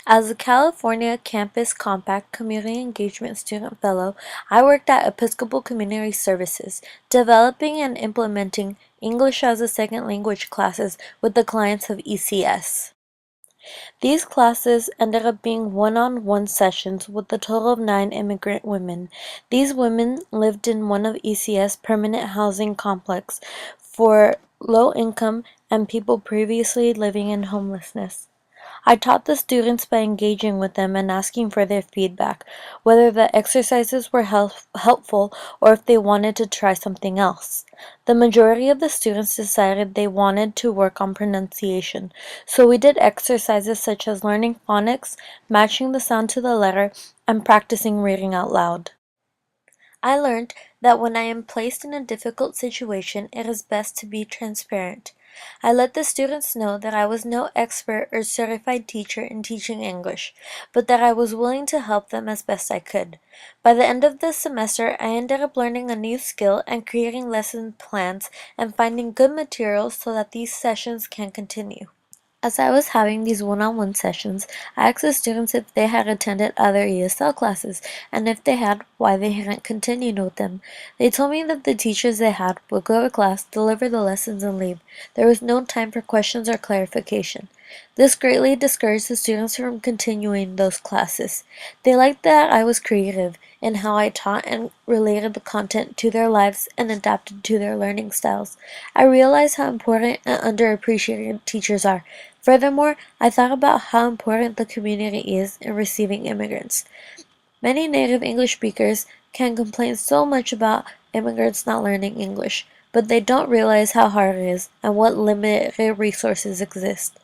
As a California Campus Compact Community Engagement Student Fellow, I worked at Episcopal Community Services, developing and implementing English as a Second Language classes with the clients of ECS. These classes ended up being one-on-one sessions with a total of 9 immigrant women. These women lived in one of ECS permanent housing complex for low income and people previously living in homelessness. I taught the students by engaging with them and asking for their feedback, whether the exercises were helpful or if they wanted to try something else. The majority of the students decided they wanted to work on pronunciation, so we did exercises such as learning phonics, matching the sound to the letter, and practicing reading out loud. I learned that when I am placed in a difficult situation, it is best to be transparent. I let the students know that I was no expert or certified teacher in teaching English, but that I was willing to help them as best I could. By the end of the semester, I ended up learning a new skill and creating lesson plans and finding good materials so that these sessions can continue. As I was having these one-on-one sessions, I asked the students if they had attended other ESL classes, and if they had, why they hadn't continued with them. They told me that the teachers they had would go to class, deliver the lessons, and leave. There was no time for questions or clarification. This greatly discouraged the students from continuing those classes. They liked that I was creative in how I taught and related the content to their lives and adapted to their learning styles. I realized how important and underappreciated teachers are. Furthermore, I thought about how important the community is in receiving immigrants. Many native English speakers can complain so much about immigrants not learning English, but they don't realize how hard it is and what limited resources exist.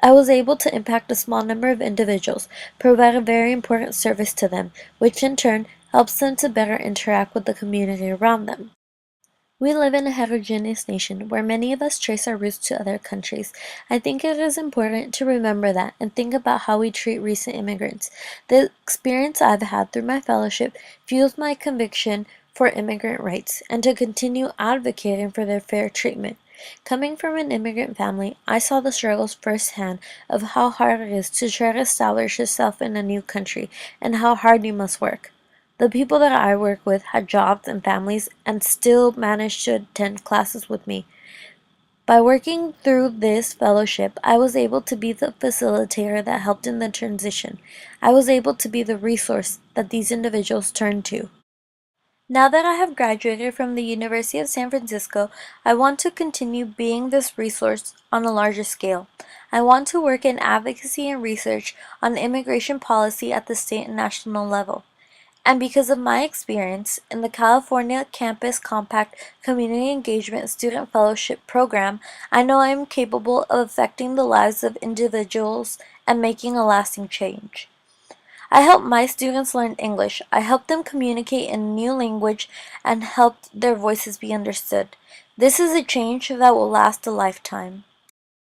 I was able to impact a small number of individuals, provide a very important service to them, which in turn helps them to better interact with the community around them. We live in a heterogeneous nation where many of us trace our roots to other countries. I think it is important to remember that and think about how we treat recent immigrants. The experience I've had through my fellowship fuels my conviction for immigrant rights and to continue advocating for their fair treatment. Coming from an immigrant family, I saw the struggles firsthand of how hard it is to try to establish yourself in a new country and how hard you must work. The people that I work with had jobs and families and still managed to attend classes with me. By working through this fellowship, I was able to be the facilitator that helped in the transition. I was able to be the resource that these individuals turned to. Now that I have graduated from the University of San Francisco, I want to continue being this resource on a larger scale. I want to work in advocacy and research on immigration policy at the state and national level. And because of my experience in the California Campus Compact Community Engagement Student Fellowship Program, I know I am capable of affecting the lives of individuals and making a lasting change. I help my students learn English. I help them communicate in a new language and help their voices be understood. This is a change that will last a lifetime.